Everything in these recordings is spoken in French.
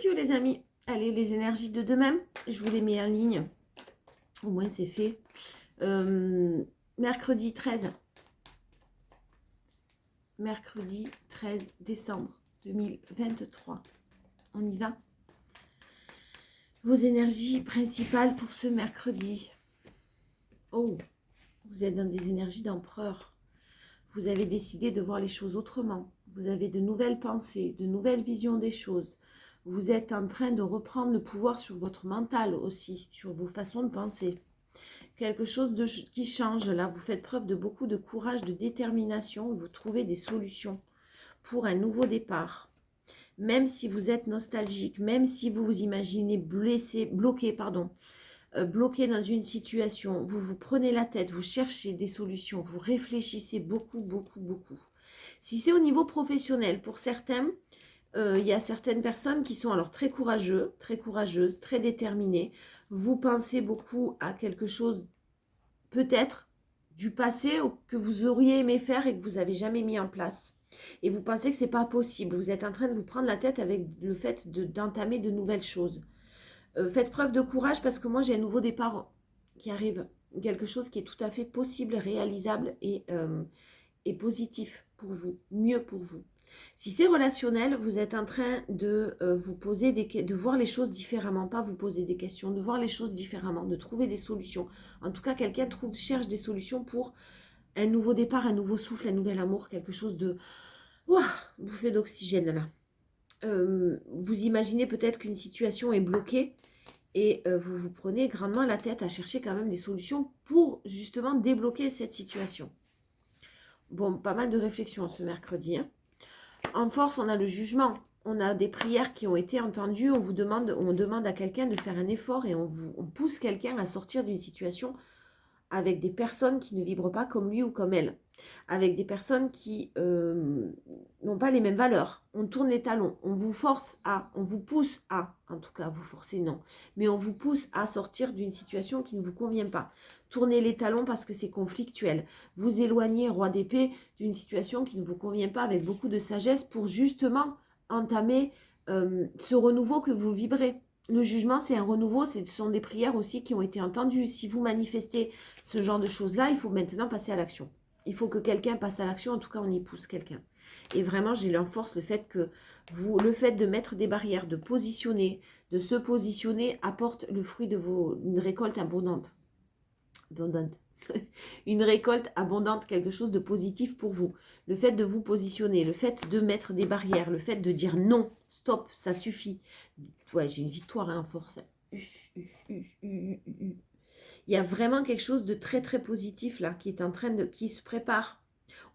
les amis. Allez, les énergies de demain, je vous les mets en ligne. Au moins, c'est fait. Mercredi 13. Mercredi 13 décembre 2023. On y va. Vos énergies principales pour ce mercredi. Oh, vous êtes dans des énergies d'empereur. Vous avez décidé de voir les choses autrement. Vous avez de nouvelles pensées, de nouvelles visions des choses. Vous êtes en train de reprendre le pouvoir sur votre mental aussi, sur vos façons de penser. Quelque chose qui change là. Vous faites preuve de beaucoup de courage, de détermination. Vous trouvez des solutions pour un nouveau départ. Même si vous êtes nostalgique, même si vous vous imaginez bloqué dans une situation, vous vous prenez la tête, vous cherchez des solutions, vous réfléchissez beaucoup, beaucoup, beaucoup. Si c'est au niveau professionnel, pour certains, il y a certaines personnes qui sont alors très courageuses, très déterminées. Vous pensez beaucoup à quelque chose, peut-être, du passé que vous auriez aimé faire et que vous n'avez jamais mis en place. Et vous pensez que ce n'est pas possible. Vous êtes en train de vous prendre la tête avec le fait d'entamer de nouvelles choses. Faites preuve de courage parce que moi, j'ai un nouveau départ qui arrive. Quelque chose qui est tout à fait possible, réalisable et positif pour vous, mieux pour vous. Si c'est relationnel, vous êtes en train de vous poser de voir les choses différemment, pas vous poser des questions, de voir les choses différemment, de trouver des solutions. En tout cas, quelqu'un cherche des solutions pour un nouveau départ, un nouveau souffle, un nouvel amour, quelque chose de bouffée d'oxygène là. Vous imaginez peut-être qu'une situation est bloquée et vous vous prenez grandement la tête à chercher quand même des solutions pour justement débloquer cette situation. Bon, pas mal de réflexions ce mercredi. Hein. En force, on a le jugement. On a des prières qui ont été entendues. On demande à quelqu'un de faire un effort et on pousse quelqu'un à sortir d'une situation avec des personnes qui ne vibrent pas comme lui ou comme elle. Avec des personnes qui n'ont pas les mêmes valeurs. On tourne les talons. On vous pousse à, en tout cas vous forcez non, mais on vous pousse à sortir d'une situation qui ne vous convient pas. Tournez les talons parce que c'est conflictuel. Vous éloignez, roi d'épée, d'une situation qui ne vous convient pas avec beaucoup de sagesse pour justement entamer ce renouveau que vous vibrez. Le jugement, c'est un renouveau, ce sont des prières aussi qui ont été entendues. Si vous manifestez ce genre de choses-là, il faut maintenant passer à l'action. Il faut que quelqu'un passe à l'action, en tout cas on y pousse quelqu'un. Et vraiment, j'ai en force le fait que le fait de mettre des barrières, de se positionner, apporte le fruit de une récolte abondante. Une récolte abondante, quelque chose de positif pour vous. Le fait de vous positionner, le fait de mettre des barrières, le fait de dire non, stop, ça suffit. Ouais, j'ai une victoire en force. Il y a vraiment quelque chose de très très positif là qui se prépare.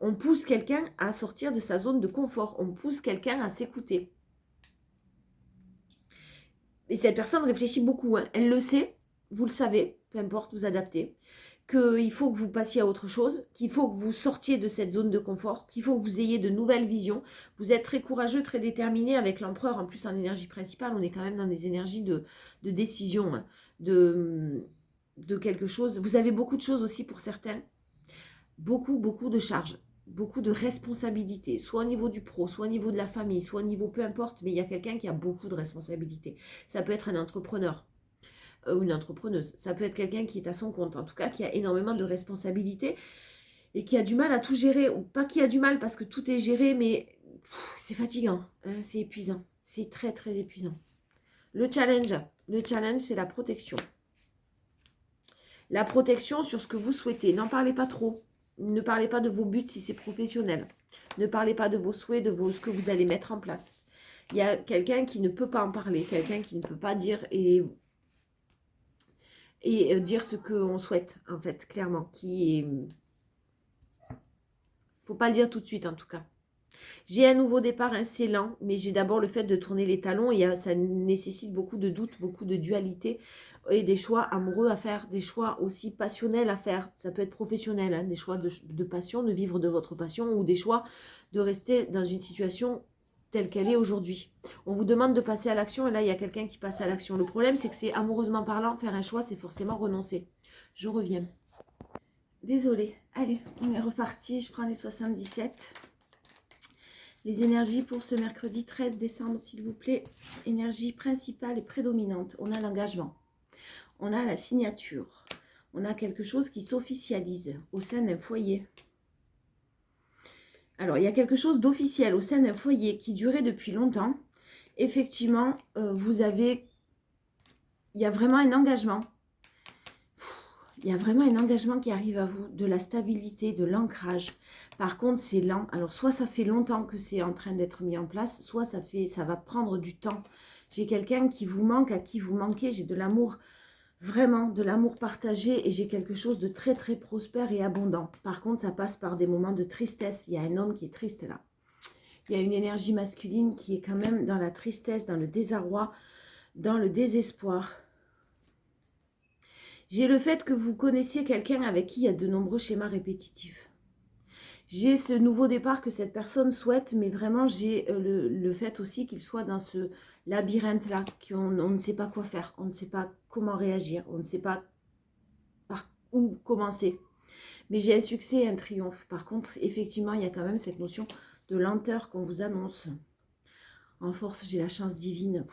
On pousse quelqu'un à sortir de sa zone de confort. On pousse quelqu'un à s'écouter. Et cette personne réfléchit beaucoup. Hein. Elle le sait, vous le savez, peu importe, vous adaptez. Qu'il faut que vous passiez à autre chose, qu'il faut que vous sortiez de cette zone de confort, qu'il faut que vous ayez de nouvelles visions. Vous êtes très courageux, très déterminé avec l'empereur. En plus, en énergie principale, on est quand même dans des énergies de décision, hein, de quelque chose. Vous avez beaucoup de choses aussi pour certains. Beaucoup, beaucoup de charges, beaucoup de responsabilités, soit au niveau du pro, soit au niveau de la famille, soit au niveau peu importe, mais il y a quelqu'un qui a beaucoup de responsabilités. Ça peut être un entrepreneur. Ou une entrepreneuse. Ça peut être quelqu'un qui est à son compte, en tout cas qui a énormément de responsabilités et qui a du mal à tout gérer, ou pas qui a du mal parce que tout est géré, mais c'est fatigant, hein, c'est épuisant, c'est très très épuisant. Le challenge, c'est la protection. La protection sur ce que vous souhaitez. N'en parlez pas trop. Ne parlez pas de vos buts si c'est professionnel. Ne parlez pas de vos souhaits, ce que vous allez mettre en place. Il y a quelqu'un qui ne peut pas en parler, quelqu'un qui ne peut pas dire et dire ce qu'on souhaite, en fait, clairement. Faut pas le dire tout de suite, en tout cas. J'ai un nouveau départ, hein, c'est lent, mais j'ai d'abord le fait de tourner les talons et ça nécessite beaucoup de doutes, beaucoup de dualité et des choix amoureux à faire, des choix aussi passionnels à faire. Ça peut être professionnel, hein, des choix de passion, de vivre de votre passion ou des choix de rester dans une situation telle qu'elle est aujourd'hui. On vous demande de passer à l'action et là, il y a quelqu'un qui passe à l'action. Le problème, c'est que c'est amoureusement parlant, faire un choix, c'est forcément renoncer. Je reviens. Désolée. Allez, on est reparti. Je prends les 77. Les énergies pour ce mercredi 13 décembre, s'il vous plaît. Énergie principale et prédominante. On a l'engagement. On a la signature. On a quelque chose qui s'officialise au sein d'un foyer. Alors, il y a quelque chose d'officiel au sein d'un foyer qui durait depuis longtemps. Effectivement, il y a vraiment un engagement. Il y a vraiment un engagement qui arrive à vous, de la stabilité, de l'ancrage. Par contre, c'est lent. Alors, soit ça fait longtemps que c'est en train d'être mis en place, soit ça va prendre du temps. J'ai quelqu'un qui vous manque, à qui vous manquez. J'ai de l'amour, vraiment de l'amour partagé, et j'ai quelque chose de très, très prospère et abondant. Par contre, ça passe par des moments de tristesse. Il y a un homme qui est triste là. Il y a une énergie masculine qui est quand même dans la tristesse, dans le désarroi, dans le désespoir. J'ai le fait que vous connaissiez quelqu'un avec qui il y a de nombreux schémas répétitifs. J'ai ce nouveau départ que cette personne souhaite, mais vraiment j'ai le fait aussi qu'il soit dans ce labyrinthe-là, qu'on ne sait pas quoi faire, on ne sait pas comment réagir, on ne sait pas par où commencer. Mais j'ai un succès et un triomphe. Par contre, effectivement, il y a quand même cette notion de lenteur qu'on vous annonce. En force, j'ai la chance divine.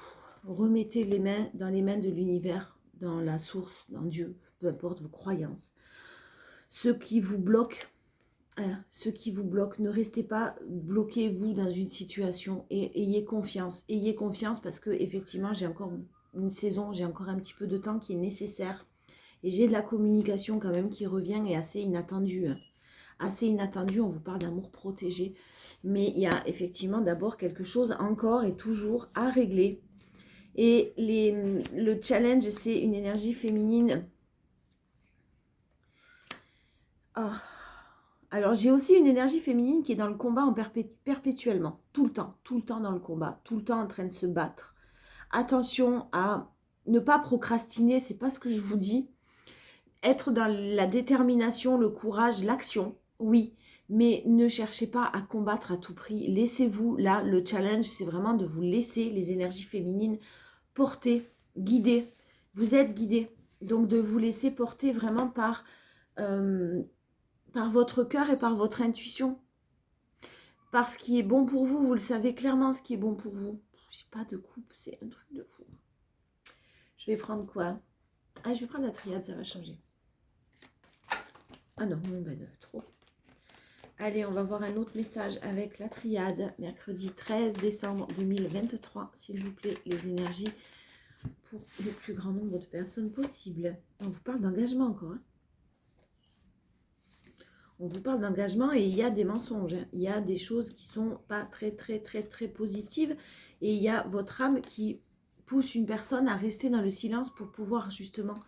Remettez les mains dans les mains de l'univers, dans la source, dans Dieu, peu importe vos croyances. Ce qui vous bloque, ne restez pas, bloquez-vous dans une situation et ayez confiance. Ayez confiance parce que effectivement, j'ai encore une saison, j'ai encore un petit peu de temps qui est nécessaire. Et j'ai de la communication quand même qui revient et assez inattendue. Assez inattendue, on vous parle d'amour protégé. Mais il y a effectivement d'abord quelque chose encore et toujours à régler. Et le challenge, c'est une énergie féminine. Oh. Alors, j'ai aussi une énergie féminine qui est dans le combat perpétuellement. Tout le temps dans le combat. Tout le temps en train de se battre. Attention à ne pas procrastiner, c'est pas ce que je vous dis. Être dans la détermination, le courage, l'action, oui. Mais ne cherchez pas à combattre à tout prix. Laissez-vous, là, le challenge, c'est vraiment de vous laisser les énergies féminines porter, guider. Vous êtes guidé. Donc, de vous laisser porter vraiment par votre cœur et par votre intuition. Par ce qui est bon pour vous. Vous le savez clairement ce qui est bon pour vous. J'ai pas de coupe, c'est un truc de fou. Je vais prendre quoi? Ah, je vais prendre la triade, ça va changer. Ah non, ben, trop. Allez, on va voir un autre message avec la triade. Mercredi 13 décembre 2023, s'il vous plaît, les énergies pour le plus grand nombre de personnes possible. On vous parle d'engagement encore. Hein. On vous parle d'engagement et il y a des mensonges. Hein. Il y a des choses qui sont pas très positives. Et il y a votre âme qui pousse une personne à rester dans le silence pour pouvoir justement,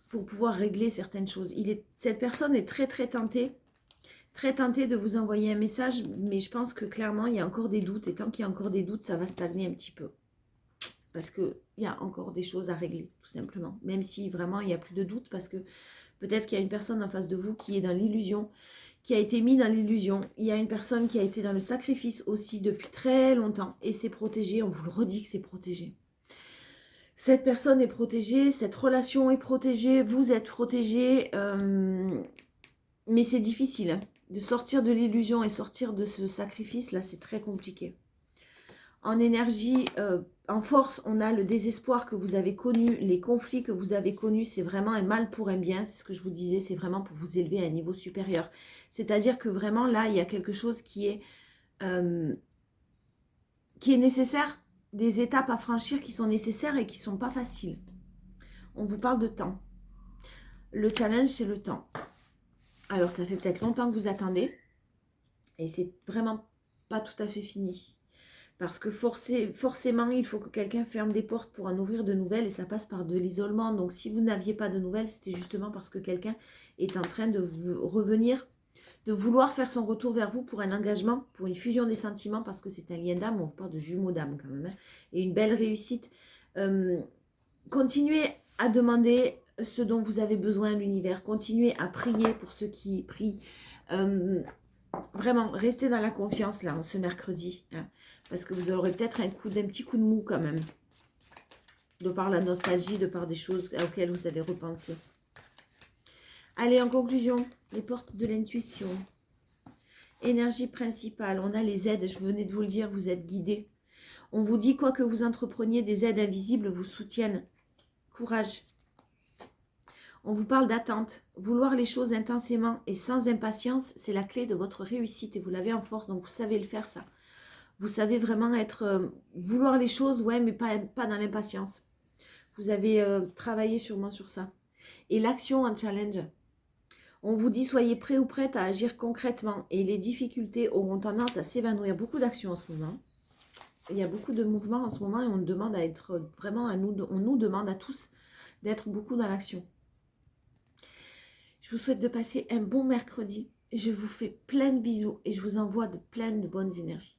pour pouvoir régler certaines choses. Cette personne est très tentée de vous envoyer un message, mais je pense que clairement, il y a encore des doutes. Et tant qu'il y a encore des doutes, ça va stagner un petit peu. Parce qu'il y a encore des choses à régler, tout simplement. Même si vraiment, il n'y a plus de doute, parce que peut-être qu'il y a une personne en face de vous qui est dans l'illusion, qui a été mise dans l'illusion. Il y a une personne qui a été dans le sacrifice aussi depuis très longtemps. Et c'est protégé, on vous le redit que c'est protégé. Cette personne est protégée, cette relation est protégée, vous êtes protégé. Mais c'est difficile hein, de sortir de l'illusion et sortir de ce sacrifice. Là, c'est très compliqué. En énergie, en force, on a le désespoir que vous avez connu, les conflits que vous avez connus. C'est vraiment un mal pour un bien, c'est ce que je vous disais. C'est vraiment pour vous élever à un niveau supérieur. C'est-à-dire que vraiment, là, il y a quelque chose qui est nécessaire. Des étapes à franchir qui sont nécessaires et qui ne sont pas faciles. On vous parle de temps. Le challenge, c'est le temps. Alors, ça fait peut-être longtemps que vous attendez. Et c'est vraiment pas tout à fait fini. Parce que forcément, il faut que quelqu'un ferme des portes pour en ouvrir de nouvelles. Et ça passe par de l'isolement. Donc, si vous n'aviez pas de nouvelles, c'était justement parce que quelqu'un est en train de revenir, de vouloir faire son retour vers vous pour un engagement, pour une fusion des sentiments. Parce que c'est un lien d'âme. On parle de jumeaux d'âme quand même. Hein, et une belle réussite. Continuez à demander ce dont vous avez besoin à l'univers. Continuez à prier pour ceux qui prient. Vraiment, restez dans la confiance là, ce mercredi. Hein, parce que vous aurez peut-être un petit coup de mou quand même. De par la nostalgie, de par des choses auxquelles vous allez repenser. Allez, en conclusion, les portes de l'intuition. Énergie principale, on a les aides, je venais de vous le dire, vous êtes guidés. On vous dit quoi que vous entrepreniez, des aides invisibles vous soutiennent. Courage. On vous parle d'attente. Vouloir les choses intensément et sans impatience, c'est la clé de votre réussite et vous l'avez en force, donc vous savez le faire ça. Vous savez vraiment vouloir les choses, ouais, mais pas dans l'impatience. Vous avez travaillé sûrement sur ça. Et l'action en challenge. On vous dit soyez prêts ou prêtes à agir concrètement et les difficultés auront tendance à s'évanouir. Il y a beaucoup d'actions en ce moment. Il y a beaucoup de mouvements en ce moment et on demande à être vraiment, on nous demande à tous d'être beaucoup dans l'action. Je vous souhaite de passer un bon mercredi. Je vous fais plein de bisous et je vous envoie plein de bonnes énergies.